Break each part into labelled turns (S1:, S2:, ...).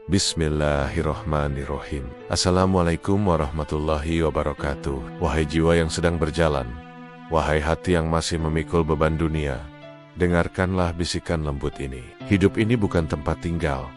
S1: Bismillahirrohmanirrohim. Assalamualaikum warahmatullahi wabarakatuh. Wahai jiwa yang sedang berjalan, wahai hati yang masih memikul beban dunia, dengarkanlah bisikan lembut ini. Hidup ini bukan tempat tinggal.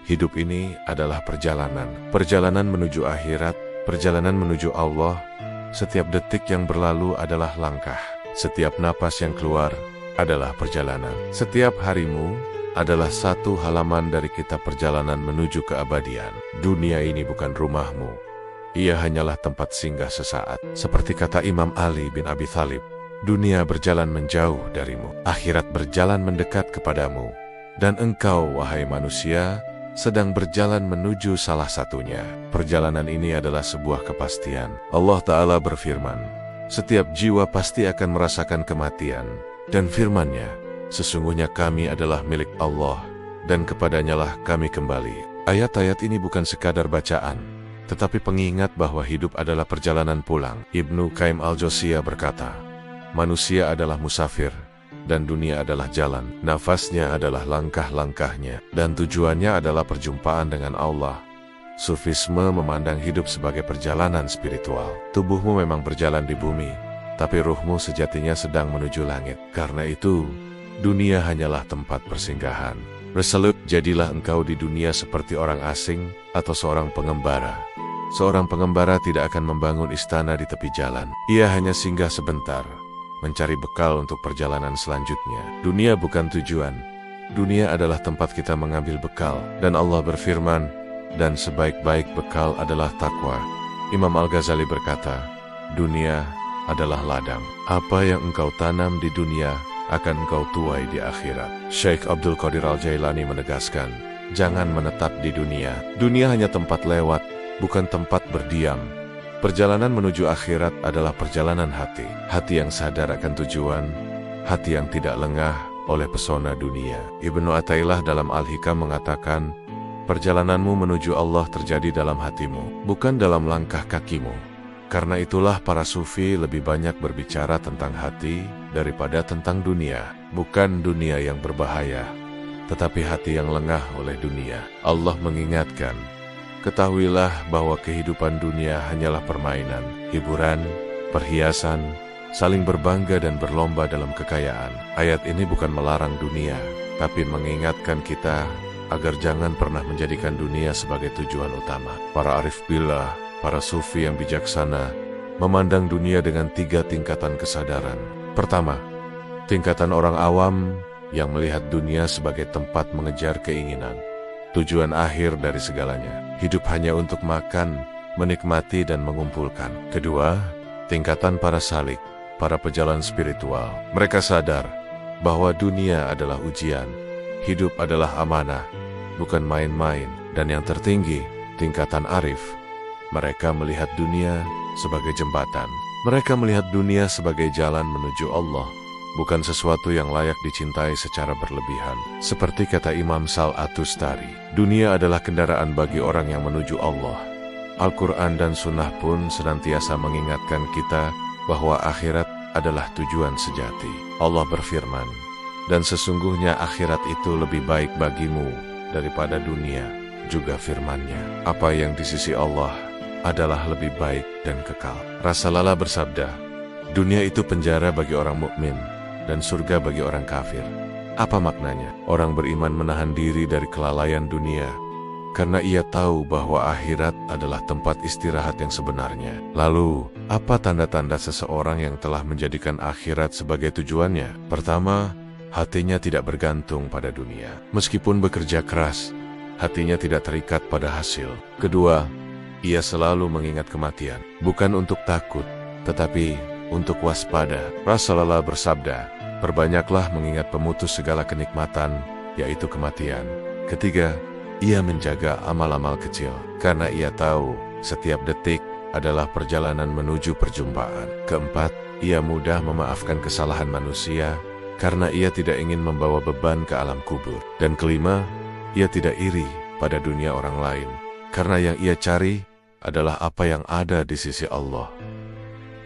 S1: Hidup ini adalah perjalanan. Perjalanan menuju akhirat, perjalanan menuju Allah. Setiap detik yang berlalu adalah langkah. Setiap napas yang keluar adalah perjalanan. Setiap harimu adalah satu halaman dari kitab perjalanan menuju keabadian. Dunia ini bukan rumahmu. Ia hanyalah tempat singgah sesaat. Seperti kata Imam Ali bin Abi Thalib, dunia berjalan menjauh darimu, akhirat berjalan mendekat kepadamu, dan engkau, wahai manusia, sedang berjalan menuju salah satunya. Perjalanan ini adalah sebuah kepastian. Allah Ta'ala berfirman, setiap jiwa pasti akan merasakan kematian, dan firman-Nya, sesungguhnya kami adalah milik Allah, dan kepadanyalah kami kembali. Ayat-ayat ini bukan sekadar bacaan, tetapi pengingat bahwa hidup adalah perjalanan pulang. Ibnu Qayyim al-Jauziyah berkata, manusia adalah musafir, dan dunia adalah jalan. Nafasnya adalah langkah-langkahnya, dan tujuannya adalah perjumpaan dengan Allah. Sufisme memandang hidup sebagai perjalanan spiritual. Tubuhmu memang berjalan di bumi, tapi ruhmu sejatinya sedang menuju langit. Karena itu, dunia hanyalah tempat persinggahan. Resolute, jadilah engkau di dunia seperti orang asing atau seorang pengembara. Seorang pengembara tidak akan membangun istana di tepi jalan. Ia hanya singgah sebentar, mencari bekal untuk perjalanan selanjutnya. Dunia bukan tujuan. Dunia adalah tempat kita mengambil bekal. Dan Allah berfirman, dan sebaik-baik bekal adalah takwa. Imam Al-Ghazali berkata, dunia adalah ladang. Apa yang engkau tanam di dunia akan engkau tuai di akhirat. Syekh Abdul Qadir Al-Jailani menegaskan, jangan menetap di dunia. Dunia hanya tempat lewat, bukan tempat berdiam. Perjalanan menuju akhirat adalah perjalanan hati. Hati yang sadar akan tujuan, hati yang tidak lengah oleh pesona dunia. Ibnu Athaillah dalam Al-Hikam mengatakan, perjalananmu menuju Allah terjadi dalam hatimu, bukan dalam langkah kakimu. Karena itulah para sufi lebih banyak berbicara tentang hati daripada tentang dunia. Bukan dunia yang berbahaya, tetapi hati yang lengah oleh dunia. Allah mengingatkan, ketahuilah bahwa kehidupan dunia hanyalah permainan, hiburan, perhiasan, saling berbangga dan berlomba dalam kekayaan. Ayat ini bukan melarang dunia, tapi mengingatkan kita agar jangan pernah menjadikan dunia sebagai tujuan utama. Para arif billah, para sufi yang bijaksana memandang dunia dengan 3 tingkatan kesadaran. Pertama, tingkatan orang awam yang melihat dunia sebagai tempat mengejar keinginan, tujuan akhir dari segalanya. Hidup hanya untuk makan, menikmati dan mengumpulkan. Kedua, tingkatan para salik, para pejalan spiritual. Mereka sadar bahwa dunia adalah ujian, hidup adalah amanah, bukan main-main. Dan yang tertinggi, tingkatan arif. Mereka melihat dunia sebagai jembatan. Mereka melihat dunia sebagai jalan menuju Allah, bukan sesuatu yang layak dicintai secara berlebihan. Seperti kata Imam Sal-Atustari, dunia adalah kendaraan bagi orang yang menuju Allah. Al-Quran dan Sunnah pun senantiasa mengingatkan kita bahwa akhirat adalah tujuan sejati. Allah berfirman, dan sesungguhnya akhirat itu lebih baik bagimu daripada dunia. Juga firman-Nya, apa yang di sisi Allah adalah lebih baik dan kekal. Rasulullah bersabda, dunia itu penjara bagi orang mukmin dan surga bagi orang kafir. Apa maknanya? Orang beriman menahan diri dari kelalaian dunia karena ia tahu bahwa akhirat adalah tempat istirahat yang sebenarnya. Lalu, apa tanda-tanda seseorang yang telah menjadikan akhirat sebagai tujuannya? Pertama, hatinya tidak bergantung pada dunia. Meskipun bekerja keras, hatinya tidak terikat pada hasil. Kedua, ia selalu mengingat kematian, bukan untuk takut, tetapi untuk waspada. Rasulullah bersabda, perbanyaklah mengingat pemutus segala kenikmatan, yaitu kematian. Ketiga, ia menjaga amal-amal kecil, karena ia tahu setiap detik adalah perjalanan menuju perjumpaan. Keempat, ia mudah memaafkan kesalahan manusia, karena ia tidak ingin membawa beban ke alam kubur. Dan kelima, ia tidak iri pada dunia orang lain, karena yang ia cari adalah apa yang ada di sisi Allah.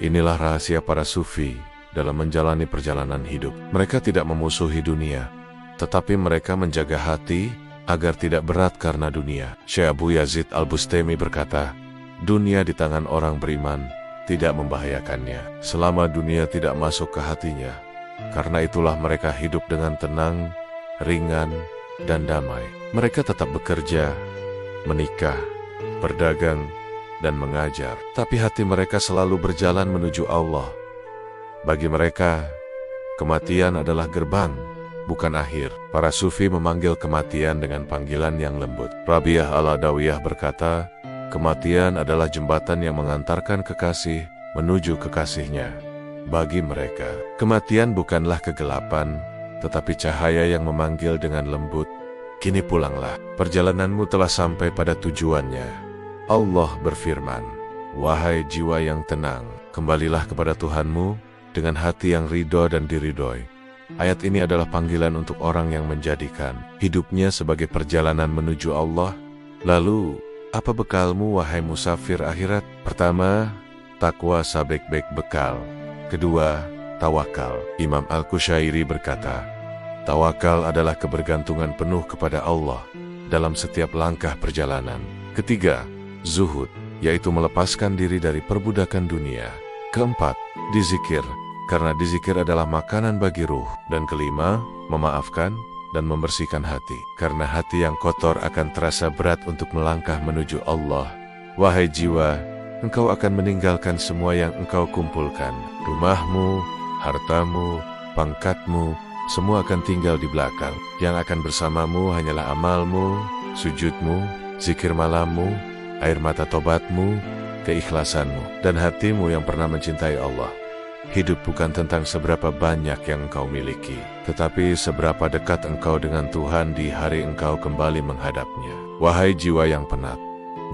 S1: Inilah rahasia para sufi dalam menjalani perjalanan hidup. Mereka tidak memusuhi dunia, tetapi mereka menjaga hati agar tidak berat karena dunia. Syekh Abu Yazid Al-Bustami berkata, dunia di tangan orang beriman tidak membahayakannya selama dunia tidak masuk ke hatinya. Karena itulah mereka hidup dengan tenang, ringan, dan damai. Mereka tetap bekerja, menikah, berdagang, dan mengajar. Tapi hati mereka selalu berjalan menuju Allah. Bagi mereka, kematian adalah gerbang, bukan akhir. Para sufi memanggil kematian dengan panggilan yang lembut. Rabi'ah Al-Adawiyah berkata, kematian adalah jembatan yang mengantarkan kekasih menuju kekasihnya. Bagi mereka, kematian bukanlah kegelapan, tetapi cahaya yang memanggil dengan lembut, kini pulanglah, perjalananmu telah sampai pada tujuannya. Allah berfirman, wahai jiwa yang tenang, kembalilah kepada Tuhanmu dengan hati yang ridho dan diridhoi. Ayat ini adalah panggilan untuk orang yang menjadikan hidupnya sebagai perjalanan menuju Allah. Lalu, apa bekalmu wahai musafir akhirat? Pertama, takwa sebaik-baik bekal. Kedua, tawakal. Imam Al-Qushairi berkata, tawakal adalah kebergantungan penuh kepada Allah dalam setiap langkah perjalanan. Ketiga, zuhud, yaitu melepaskan diri dari perbudakan dunia. Keempat, dizikir, karena dizikir adalah makanan bagi ruh. Dan kelima, memaafkan dan membersihkan hati, karena hati yang kotor akan terasa berat untuk melangkah menuju Allah. Wahai jiwa, engkau akan meninggalkan semua yang engkau kumpulkan. Rumahmu, hartamu, pangkatmu, semua akan tinggal di belakang. Yang akan bersamamu hanyalah amalmu, sujudmu, zikir malammu, air mata tobatmu, keikhlasanmu, dan hatimu yang pernah mencintai Allah. Hidup bukan tentang seberapa banyak yang engkau miliki, tetapi seberapa dekat engkau dengan Tuhan di hari engkau kembali menghadapnya. Wahai jiwa yang penat,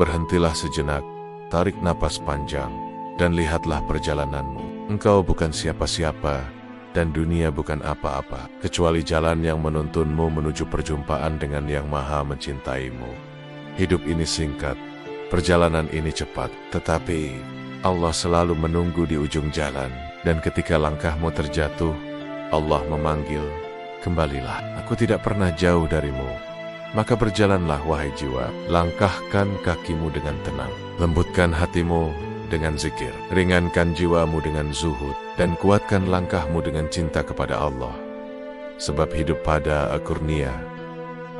S1: berhentilah sejenak, tarik napas panjang, dan lihatlah perjalananmu. Engkau bukan siapa-siapa, dan dunia bukan apa-apa, kecuali jalan yang menuntunmu menuju perjumpaan dengan Yang Maha Mencintaimu. Hidup ini singkat, perjalanan ini cepat, tetapi Allah selalu menunggu di ujung jalan. Dan ketika langkahmu terjatuh, Allah memanggil, kembalilah, aku tidak pernah jauh darimu. Maka berjalanlah wahai jiwa, langkahkan kakimu dengan tenang, lembutkan hatimu dengan zikir, ringankan jiwamu dengan zuhud, dan kuatkan langkahmu dengan cinta kepada Allah. Sebab hidup pada Al-Qurnia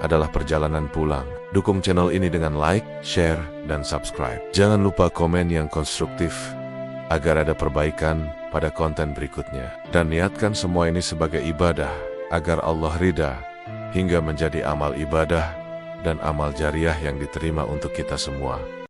S1: adalah perjalanan pulang. Dukung channel ini dengan like, share, dan subscribe. Jangan lupa komen yang konstruktif agar ada perbaikan pada konten berikutnya. Dan niatkan semua ini sebagai ibadah agar Allah ridha, hingga menjadi amal ibadah dan amal jariah yang diterima untuk kita semua.